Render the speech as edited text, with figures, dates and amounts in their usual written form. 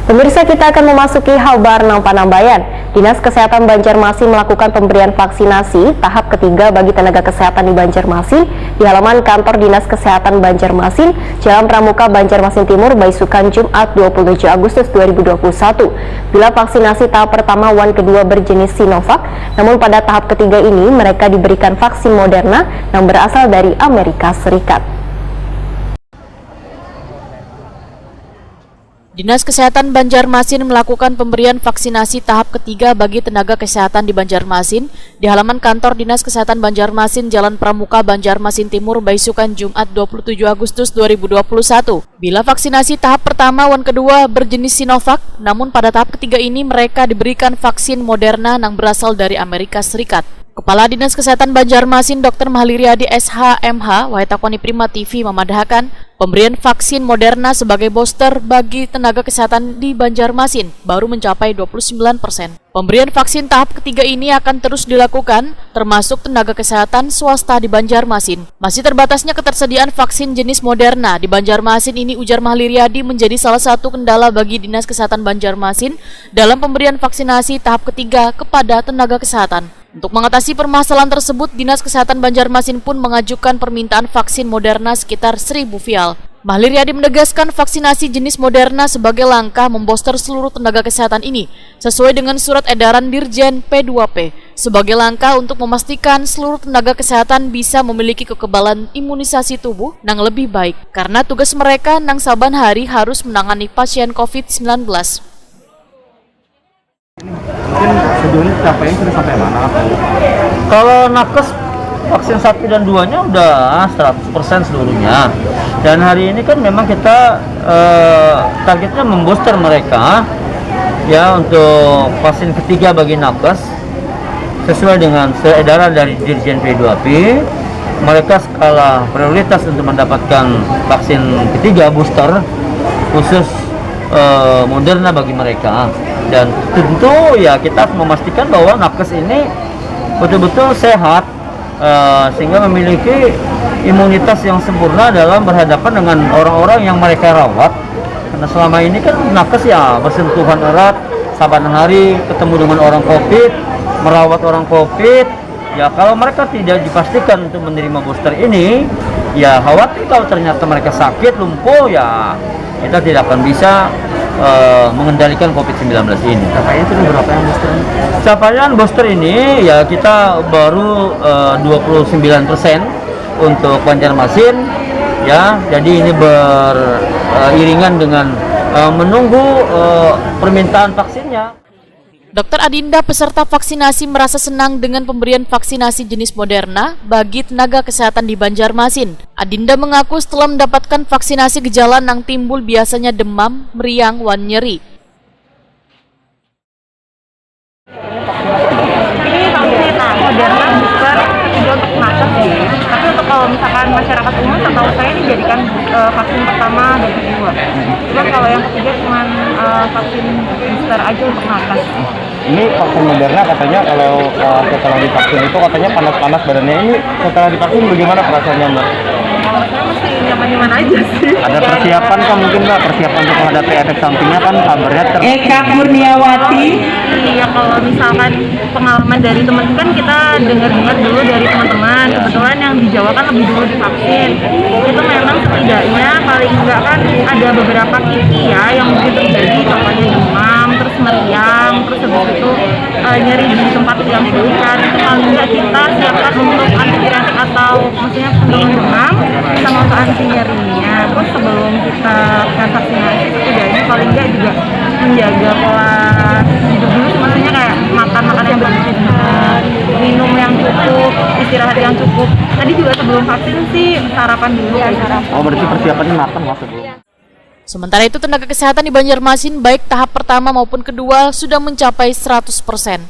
Pemirsa, kita akan memasuki Halbarnang Panambayan. Dinas Kesehatan Banjarmasin melakukan pemberian vaksinasi tahap ketiga bagi tenaga kesehatan di Banjarmasin di halaman kantor Dinas Kesehatan Banjarmasin, Jalan Pramuka, Banjarmasin Timur, Baisukan, Jumat 27 Agustus 2021. Bila vaksinasi tahap pertama wan kedua berjenis Sinovac, namun pada tahap ketiga ini mereka diberikan vaksin Moderna yang berasal dari Amerika Serikat. Dinas Kesehatan Banjarmasin melakukan pemberian vaksinasi tahap ketiga bagi tenaga kesehatan di Banjarmasin di halaman kantor Dinas Kesehatan Banjarmasin, Jalan Pramuka, Banjarmasin Timur, Baisukan, Jumat 27 Agustus 2021. Bila vaksinasi tahap pertama wan kedua berjenis Sinovac, namun pada tahap ketiga ini mereka diberikan vaksin Moderna yang berasal dari Amerika Serikat. Kepala Dinas Kesehatan Banjarmasin Dr. Mahliriadi SHMH Waitakoni Prima TV memadahkan pemberian vaksin Moderna sebagai booster bagi tenaga kesehatan di Banjarmasin baru mencapai 29%. Pemberian vaksin tahap ketiga ini akan terus dilakukan, termasuk tenaga kesehatan swasta di Banjarmasin. Masih terbatasnya ketersediaan vaksin jenis Moderna di Banjarmasin ini, ujar Mahliriadi, menjadi salah satu kendala bagi Dinas Kesehatan Banjarmasin dalam pemberian vaksinasi tahap ketiga kepada tenaga kesehatan. Untuk mengatasi permasalahan tersebut, Dinas Kesehatan Banjarmasin pun mengajukan permintaan vaksin Moderna sekitar 1.000 vial. Mahliriadi menegaskan vaksinasi jenis Moderna sebagai langkah membooster seluruh tenaga kesehatan ini sesuai dengan surat edaran Dirjen P2P sebagai langkah untuk memastikan seluruh tenaga kesehatan bisa memiliki kekebalan imunisasi tubuh yang lebih baik karena tugas mereka nang saban hari harus menangani pasien COVID-19. Mungkin sejauh ini capaian sudah sampai mana? Kalau nakes vaksin 1 dan 2-nya udah 100% seluruhnya. Dan hari ini kan memang kita targetnya membooster mereka ya untuk vaksin ketiga bagi nakes sesuai dengan edaran dari Dirjen P2P. Mereka skala prioritas untuk mendapatkan vaksin ketiga booster khusus Moderna bagi mereka. Dan tentu ya kita harus memastikan bahwa nakes ini betul-betul sehat sehingga memiliki imunitas yang sempurna dalam berhadapan dengan orang-orang yang mereka rawat. Karena selama ini kan nakes ya bersentuhan erat, saban hari ketemu dengan orang COVID, merawat orang COVID. Ya kalau mereka tidak dipastikan untuk menerima booster ini, ya khawatir kalau ternyata mereka sakit, lumpuh, ya kita tidak akan bisa mengendalikan COVID-19 ini. Capaian sudah berapa yang booster? Capaian booster ini ya kita baru 29% untuk Banjarmasin ya. Jadi ini beriringan dengan menunggu permintaan vaksinnya. Dr. Adinda peserta vaksinasi merasa senang dengan pemberian vaksinasi jenis Moderna bagi tenaga kesehatan di Banjarmasin. Adinda mengaku setelah mendapatkan vaksinasi gejala yang timbul biasanya demam, meriang, wan nyeri. Ini vaksin Moderna booster juga untuk nakes ya. Tapi untuk kalau misalkan masyarakat umum, setahu saya dijadikan vaksin pertama dan kedua. Cuma kalau yang ketiga cuma vaksin booster aja untuk nakes. Ini vaksin Moderna katanya kalau setelah divaksin itu katanya panas-panas badannya. Ini setelah divaksin bagaimana perasaannya, Mbak? Kalau saya masih nyaman-nyaman aja sih. Ada persiapan kan mungkin, Mbak? Persiapan untuk menghadapi efek sampingnya kan kabarnya Eka Kurniawati. Iya, kalau misalkan pengalaman dari teman kan kita dengar-dengar dulu dari teman-teman. Kebetulan yang di Jawa kan lebih dulu divaksin. Itu memang setidaknya paling enggak kan ada beberapa kipi ya yang mungkin terjadi, contohnya demam, terus meriang, terus habis itu nyeri di tempat yang berikan. Itu paling enggak kita siapkan untuk antipiretik atau maksudnya pendorong demam sama untuk anti nyerinya. Terus sebelum kita akan vaksinasi setidaknya paling enggak juga menjaga pola hidup dulu, maksudnya kayak makan yang bergizi, minum yang cukup, istirahat yang cukup. Tadi juga sebelum vaksin sih sarapan dulu. Oh, berarti persiapannya matang Mas sebelum. Sementara itu tenaga kesehatan di Banjarmasin baik tahap pertama maupun kedua sudah mencapai 100%.